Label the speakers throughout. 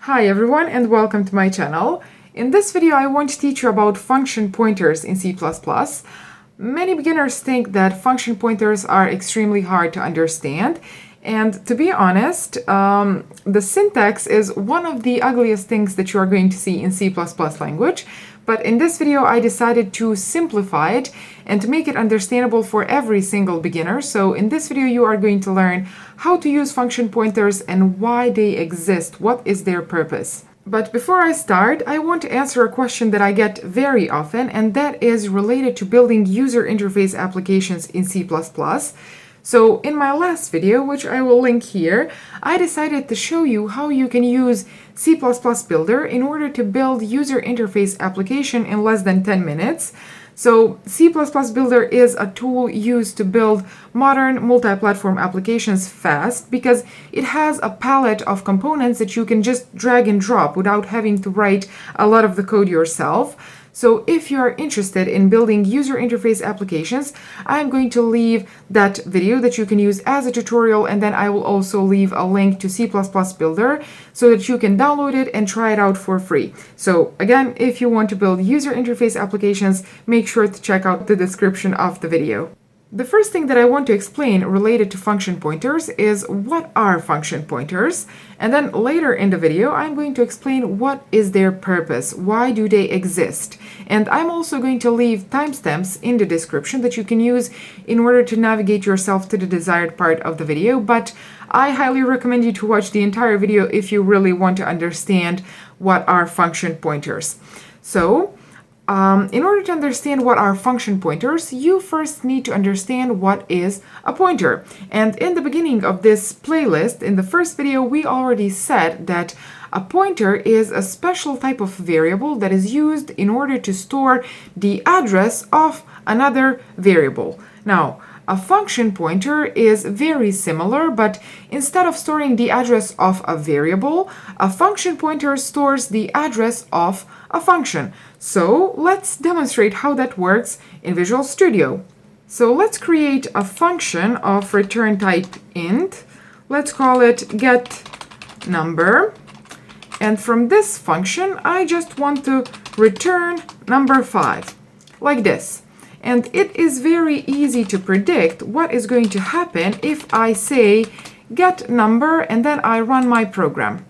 Speaker 1: Hi everyone and welcome to my channel. In this video I want to teach you about function pointers in C++. Many beginners think that function pointers are extremely hard to understand, and to be honest, the syntax is one of the ugliest things that you are going to see in C++ language. But in this video, I decided to simplify it and to make it understandable for every single beginner. So in this video, you are going to learn how to use function pointers and why they exist, what is their purpose. But before I start, I want to answer a question that I get very often, and that is related to building user interface applications in C++. So in my last video, which I will link here, I decided to show you how you can use C++ Builder in order to build user interface application in less than 10 minutes. So C++ Builder is a tool used to build modern multi-platform applications fast because it has a palette of components that you can just drag and drop without having to write a lot of the code yourself. So if you are interested in building user interface applications, I'm going to leave that video that you can use as a tutorial, and then I will also leave a link to C++ Builder so that you can download it and try it out for free. So again, if you want to build user interface applications, make sure to check out the description of the video. The first thing that I want to explain related to function pointers is what are function pointers, and then later in the video I'm going to explain what is their purpose, why do they exist, and I'm also going to leave timestamps in the description that you can use in order to navigate yourself to the desired part of the video, but I highly recommend you to watch the entire video if you really want to understand what are function pointers. So in order to understand what are function pointers, you first need to understand what is a pointer. And in the beginning of this playlist, in the first video, we already said that a pointer is a special type of variable that is used in order to store the address of another variable. Now, a function pointer is very similar, but instead of storing the address of a variable, a function pointer stores the address of a function. So let's demonstrate how that works in Visual Studio. So let's create a function of return type int. Let's call it getNumber. And from this function, I just want to return number 5, like this. And it is very easy to predict what is going to happen if I say getNumber and then I run my program.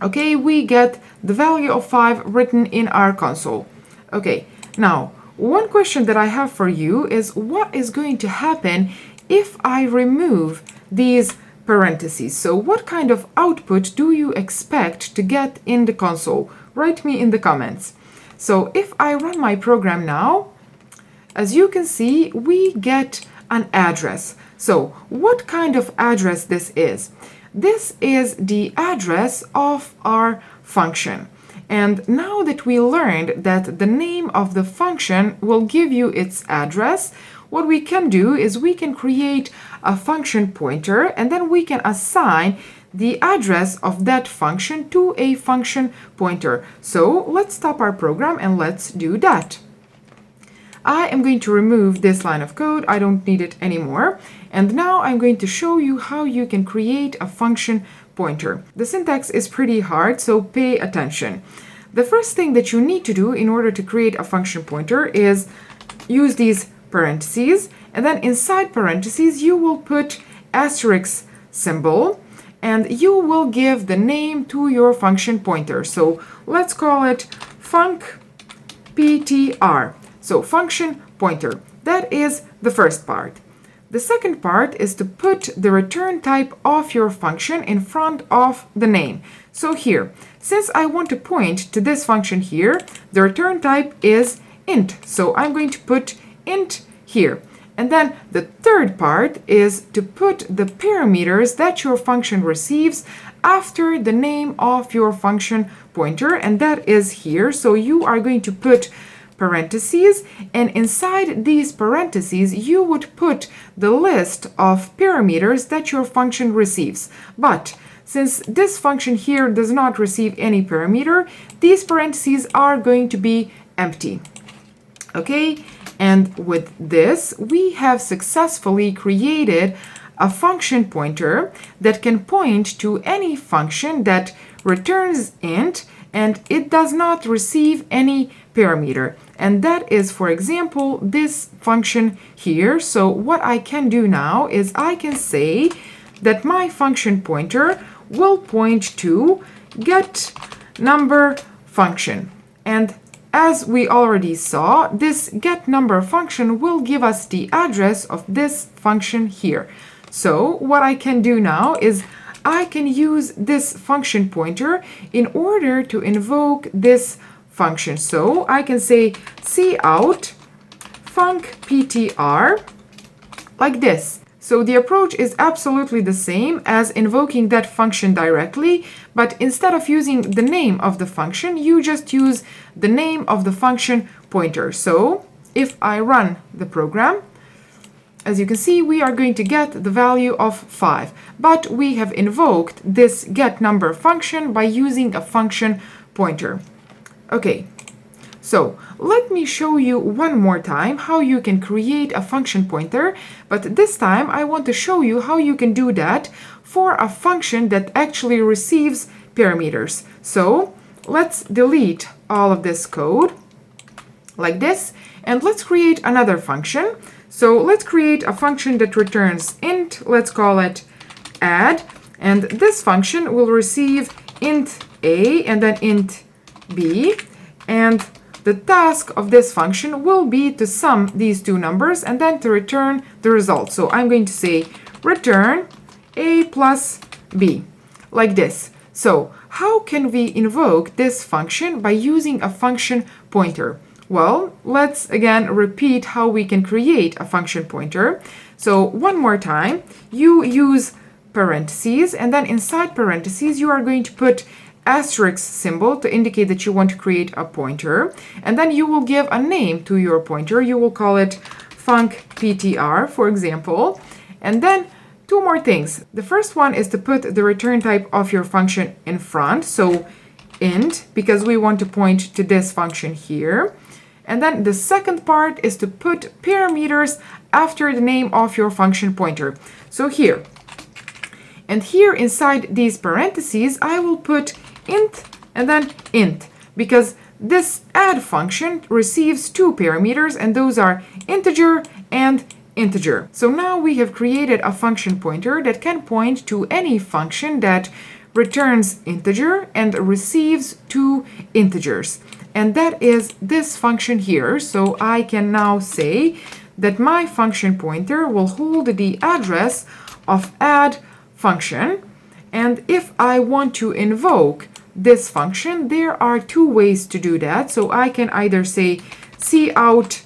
Speaker 1: Okay, we get the value of 5 written in our console. Okay, now one question that I have for you is what is going to happen if I remove these parentheses? So what kind of output do you expect to get in the console? Write me in the comments. So if I run my program now, as you can see, we get an address. So what kind of address this is? This is the address of our function. And now that we learned that the name of the function will give you its address, what we can do is we can create a function pointer and then we can assign the address of that function to a function pointer. So let's stop our program and let's do that. I am going to remove this line of code. I don't need it anymore. And now I'm going to show you how you can create a function pointer. The syntax is pretty hard, so pay attention. The first thing that you need to do in order to create a function pointer is use these parentheses, and then inside parentheses you will put asterisk symbol, and you will give the name to your function pointer. So let's call it funcPTR. So function pointer. That is the first part. The second part is to put the return type of your function in front of the name. So here, since I want to point to this function here, the return type is int. So I'm going to put int here. And then the third part is to put the parameters that your function receives after the name of your function pointer, and that is here. So you are going to put parentheses, and inside these parentheses you would put the list of parameters that your function receives. But since this function here does not receive any parameter, these parentheses are going to be empty. Okay, and with this we have successfully created a function pointer that can point to any function that returns int and it does not receive any parameter. And that is, for example, this function here. So what I can do now is I can say that my function pointer will point to get number function. And as we already saw, this get number function will give us the address of this function here. So what I can do now is I can use this function pointer in order to invoke this function. So I can say cout funcPTR like this. So the approach is absolutely the same as invoking that function directly, but instead of using the name of the function, you just use the name of the function pointer. So if I run the program, as you can see, we are going to get the value of 5, but we have invoked this get number function by using a function pointer. Okay, so let me show you one more time how you can create a function pointer, but this time I want to show you how you can do that for a function that actually receives parameters. So let's delete all of this code like this, and let's create another function. So let's create a function that returns int, let's call it add, and this function will receive int a and then int b, and the task of this function will be to sum these two numbers and then to return the result. So I'm going to say return a plus b, like this. So how can we invoke this function by using a function pointer? Well, let's again repeat how we can create a function pointer. So one more time, you use parentheses, and then inside parentheses you are going to put asterisk symbol to indicate that you want to create a pointer, and then you will give a name to your pointer. You will call it funcPTR, for example, and then two more things. The first one is to put the return type of your function in front, so int, because we want to point to this function here. And then the second part is to put parameters after the name of your function pointer. So here, and here inside these parentheses, I will put int and then int, because this add function receives two parameters, and those are integer and integer. So now we have created a function pointer that can point to any function that returns integer and receives two integers. And that is this function here. So I can now say that my function pointer will hold the address of add function. And if I want to invoke this function, there are two ways to do that. So I can either say cout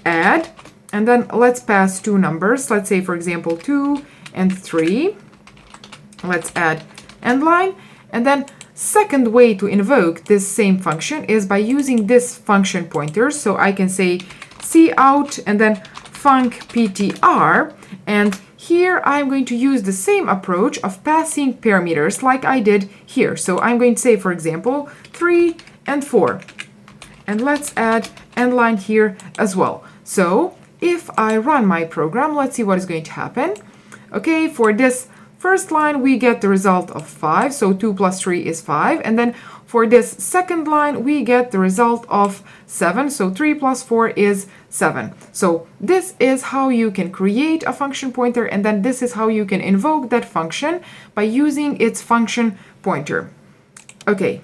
Speaker 1: add, and then let's pass two numbers. Let's say, for example, 2 and 3. Let's add end line. And then second way to invoke this same function is by using this function pointer. So I can say cout and then funcPTR, and here I'm going to use the same approach of passing parameters like I did here. So I'm going to say, for example, 3 and 4. And let's add end line here as well. So if I run my program, let's see what is going to happen. Okay, for this first line, we get the result of 5, so 2 plus 3 is 5. And then for this second line, we get the result of 7, so 3 plus 4 is 7. So this is how you can create a function pointer, and then this is how you can invoke that function by using its function pointer. Okay,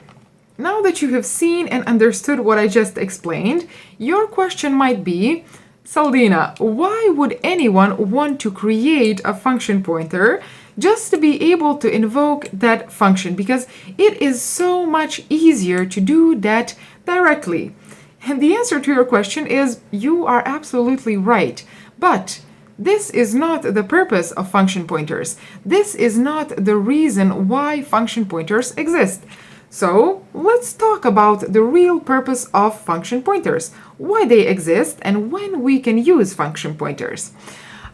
Speaker 1: now that you have seen and understood what I just explained, your question might be, Saldina, why would anyone want to create a function pointer just to be able to invoke that function? Because it is so much easier to do that directly. And the answer to your question is you are absolutely right. But this is not the purpose of function pointers. This is not the reason why function pointers exist. So let's talk about the real purpose of function pointers, why they exist, and when we can use function pointers.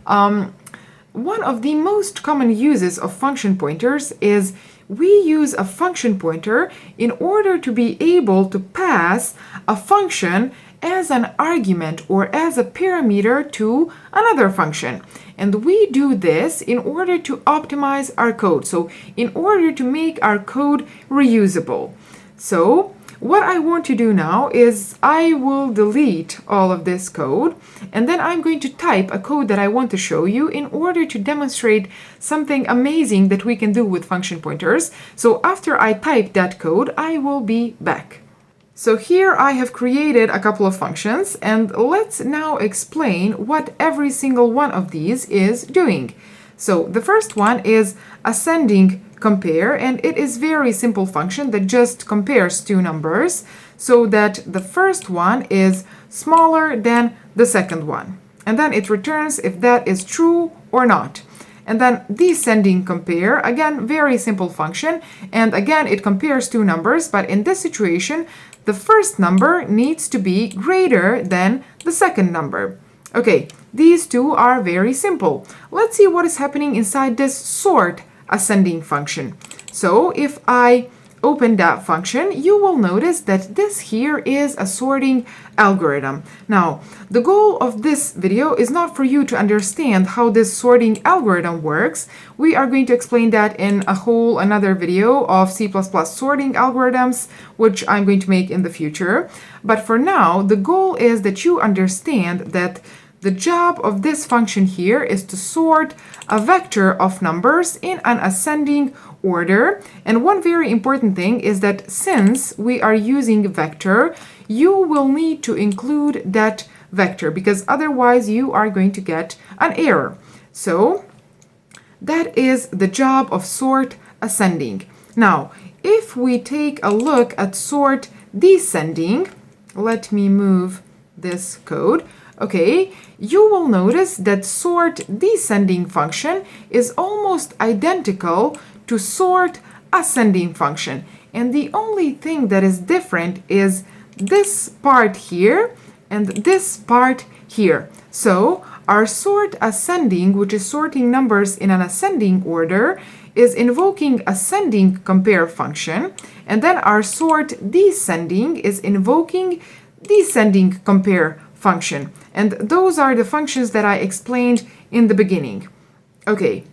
Speaker 1: One of the most common uses of function pointers is we use a function pointer in order to be able to pass a function as an argument or as a parameter to another function. And we do this in order to optimize our code, so in order to make our code reusable. So what I want to do now is I will delete all of this code, and then I'm going to type a code that I want to show you in order to demonstrate something amazing that we can do with function pointers. So after I type that code, I will be back. So here I have created a couple of functions, and let's now explain what every single one of these is doing. So the first one is ascending compare, and it is very simple function that just compares two numbers so that the first one is smaller than the second one. And then it returns if that is true or not. And then descending compare, again, very simple function. And again, it compares two numbers, but in this situation, the first number needs to be greater than the second number. Okay, these two are very simple. Let's see what is happening inside this sort ascending function. So if I open that function, you will notice that this here is a sorting algorithm. Now, the goal of this video is not for you to understand how this sorting algorithm works. We are going to explain that in a whole another video of C++ sorting algorithms, which I'm going to make in the future. But for now, the goal is that you understand that the job of this function here is to sort a vector of numbers in an ascending order. And one very important thing is that since we are using vector, you will need to include that vector because otherwise you are going to get an error. So that is the job of sort ascending. Now, if we take a look at sort descending, let me move this code. Okay, you will notice that sort descending function is almost identical to sort ascending function. And the only thing that is different is this part here and this part here. So our sort ascending, which is sorting numbers in an ascending order, is invoking ascending compare function. And then our sort descending is invoking descending compare function. And those are the functions that I explained in the beginning. Okay,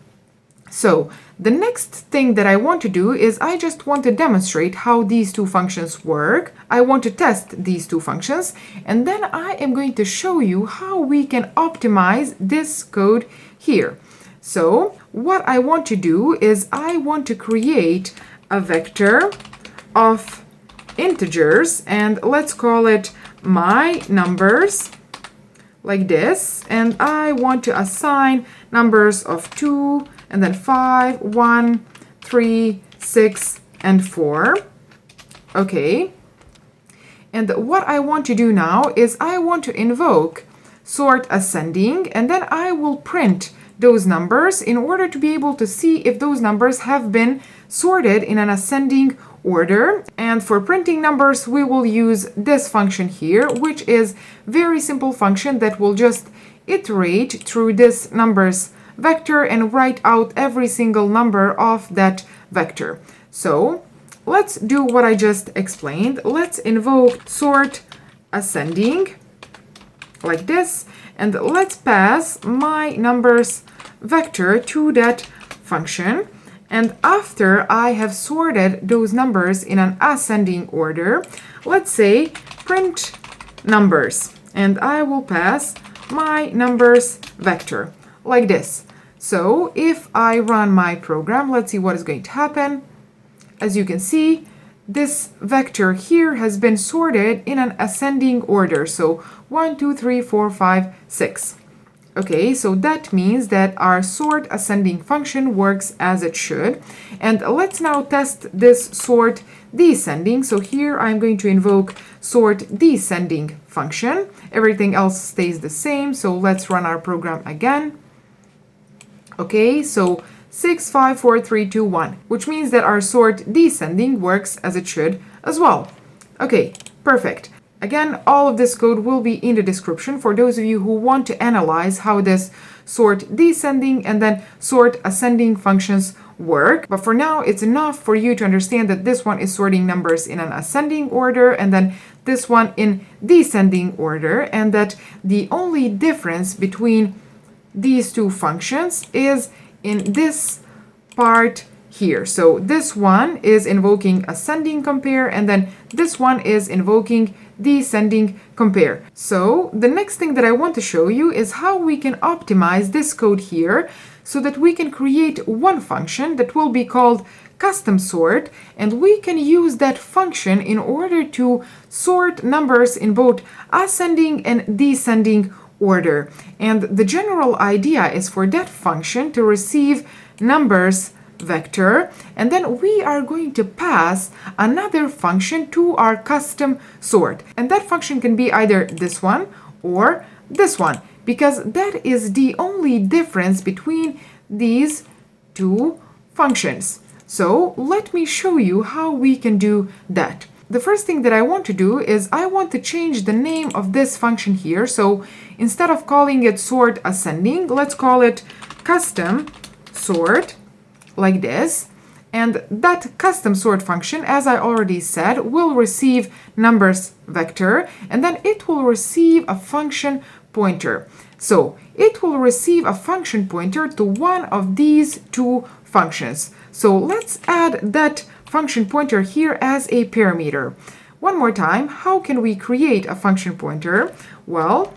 Speaker 1: so the next thing that I want to do is I just want to demonstrate how these two functions work. I want to test these two functions, and then I am going to show you how we can optimize this code here. So what I want to do is I want to create a vector of integers, and let's call it my numbers, like this, and I want to assign numbers of 2 and then 5, 1, 3, 6, and 4. Okay, and what I want to do now is I want to invoke sort ascending, and then I will print those numbers in order to be able to see if those numbers have been sorted in an ascending order. And for printing numbers, we will use this function here, which is very simple function that will just iterate through this numbers vector and write out every single number of that vector. So let's do what I just explained. Let's invoke sort ascending like this, and let's pass my numbers vector to that function. And after I have sorted those numbers in an ascending order, let's say print numbers, and I will pass my numbers vector like this. So if I run my program, let's see what is going to happen. As you can see, this vector here has been sorted in an ascending order. So 1, 2, 3, 4, 5, 6. Okay, so that means that our sort ascending function works as it should. And let's now test this sort descending. So here I'm going to invoke sort descending function. Everything else stays the same. So let's run our program again. Okay, so 6, 5, 4, 3, 2, 1, which means that our sort descending works as it should as well. Okay, perfect. Again, all of this code will be in the description for those of you who want to analyze how this sort descending and then sort ascending functions work. But for now, it's enough for you to understand that this one is sorting numbers in an ascending order and then this one in descending order, and that the only difference between these two functions is in this part here. So this one is invoking ascending compare, and then this one is invoking descending compare. So the next thing that I want to show you is how we can optimize this code here so that we can create one function that will be called custom sort, and we can use that function in order to sort numbers in both ascending and descending order. And the general idea is for that function to receive numbers vector, and then we are going to pass another function to our custom sort, and that function can be either this one or this one, because that is the only difference between these two functions. So let me show you how we can do that. The first thing that I want to do is I want to change the name of this function here. So instead of calling it sort ascending, let's call it custom sort, like this. And that custom sort function, as I already said, will receive numbers vector, and then it will receive a function pointer. So it will receive a function pointer to one of these two functions. So let's add that function pointer here as a parameter. One more time, how can we create a function pointer? Well,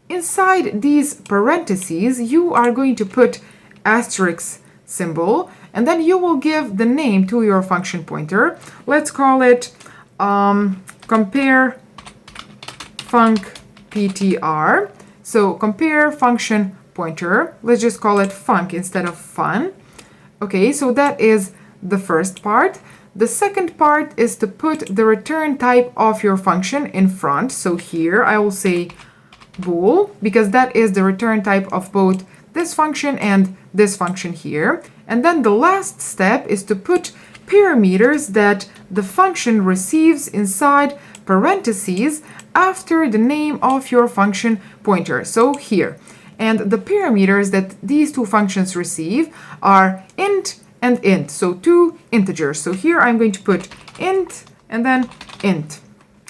Speaker 1: inside these parentheses, you are going to put asterisk symbol, and then you will give the name to your function pointer. Let's call it compare func ptr. So compare function pointer. Let's just call it func instead of fun. Okay, so that is the first part. The second part is to put the return type of your function in front. So here I will say bool, because that is the return type of both this function and this function here. And then the last step is to put parameters that the function receives inside parentheses after the name of your function pointer. So here. And the parameters that these two functions receive are int and int, so two integers. So here I'm going to put int and then int.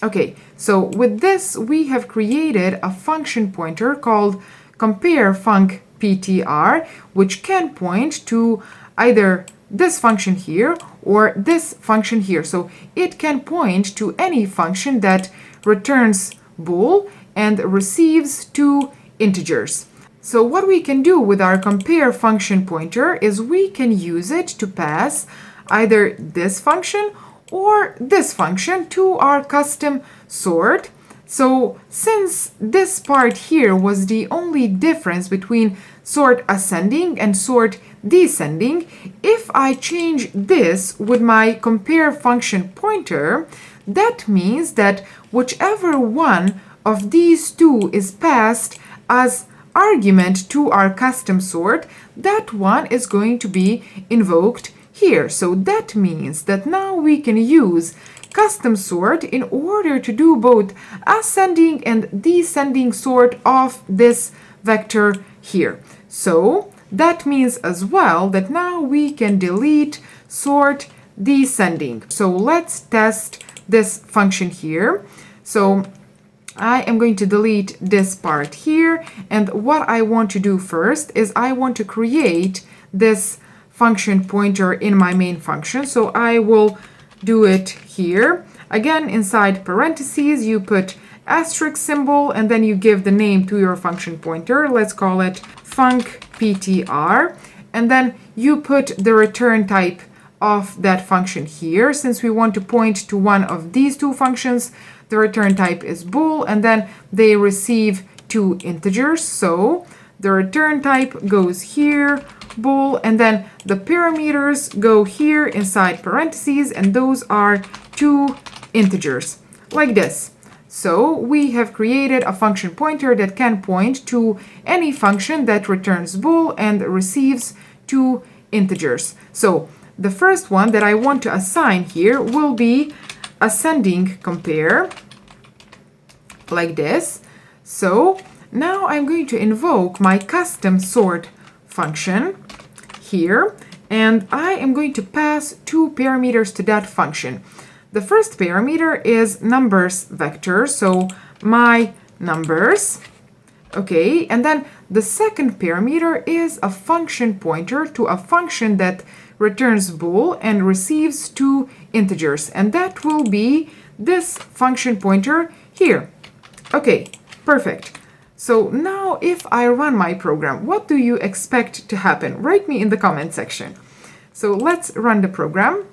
Speaker 1: Okay, so with this we have created a function pointer called compare func ptr, which can point to either this function here or this function here. So it can point to any function that returns bool and receives two integers. So what we can do with our compare function pointer is we can use it to pass either this function or this function to our custom sort. So since this part here was the only difference between sort ascending and sort descending, if I change this with my compare function pointer, that means that whichever one of these two is passed as argument to our custom sort, that one is going to be invoked here. So that means that now we can use custom sort in order to do both ascending and descending sort of this vector here. So that means as well that now we can delete sort descending. So let's test this function here. So I am going to delete this part here, and what I want to do first is I want to create this function pointer in my main function. So I will do it here. Again, inside parentheses, you put asterisk symbol, and then you give the name to your function pointer. Let's call it func ptr, and then you put the return type of that function here. Since we want to point to one of these two functions, the return type is bool, and then they receive two integers. So the return type goes here, bool, and then the parameters go here inside parentheses, and those are two integers, like this. So we have created a function pointer that can point to any function that returns bool and receives two integers. So the first one that I want to assign here will be ascending compare, like this. So now I'm going to invoke my custom sort function here, and I am going to pass two parameters to that function. The first parameter is numbers vector, so my numbers. Okay, and then the second parameter is a function pointer to a function that returns bool and receives two integers, and that will be this function pointer here. Okay, perfect. So now if I run my program, what do you expect to happen? Write me in the comment section. So let's run the program.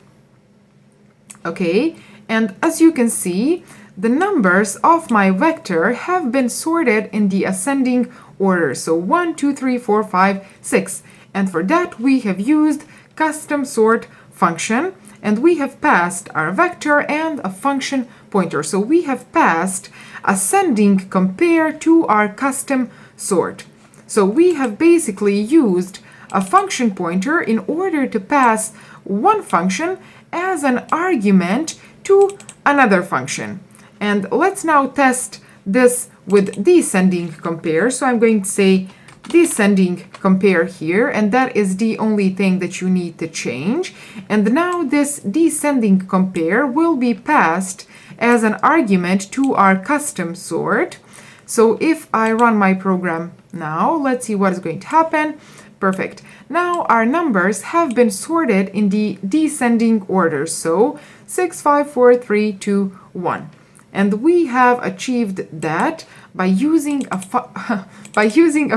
Speaker 1: Okay, and as you can see, the numbers of my vector have been sorted in the ascending order. So 1, 2, 3, 4, 5, 6. And for that, we have used custom sort function, and we have passed our vector and a function pointer. So we have passed ascending compare to our custom sort. So we have basically used a function pointer in order to pass one function as an argument to another function. And let's now test this with descending compare. So I'm going to say descending compare here, and that is the only thing that you need to change. And now this descending compare will be passed as an argument to our custom sort. So if I run my program now, let's see what is going to happen. Perfect. Now our numbers have been sorted in the descending order. So 6, 5, 4, 3, 2, 1. And we have achieved that by using a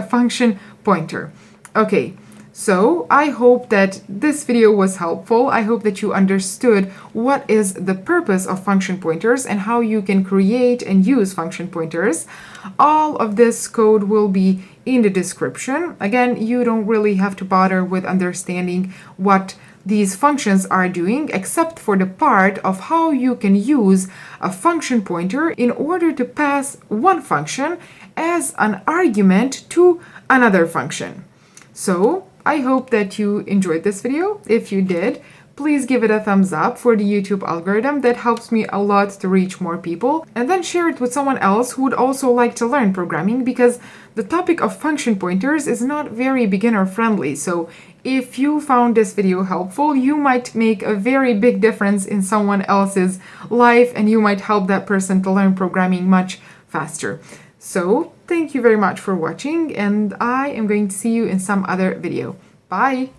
Speaker 1: function pointer. Okay, so I hope that this video was helpful. I hope that you understood what is the purpose of function pointers and how you can create and use function pointers. All of this code will be in the description. Again, you don't really have to bother with understanding what these functions are doing, except for the part of how you can use a function pointer in order to pass one function as an argument to another function. So I hope that you enjoyed this video. If you did, please give it a thumbs up for the YouTube algorithm. That helps me a lot to reach more people. And then share it with someone else who would also like to learn programming, because the topic of function pointers is not very beginner friendly. So if you found this video helpful, you might make a very big difference in someone else's life, and you might help that person to learn programming much faster. So thank you very much for watching, and I am going to see you in some other video. Bye!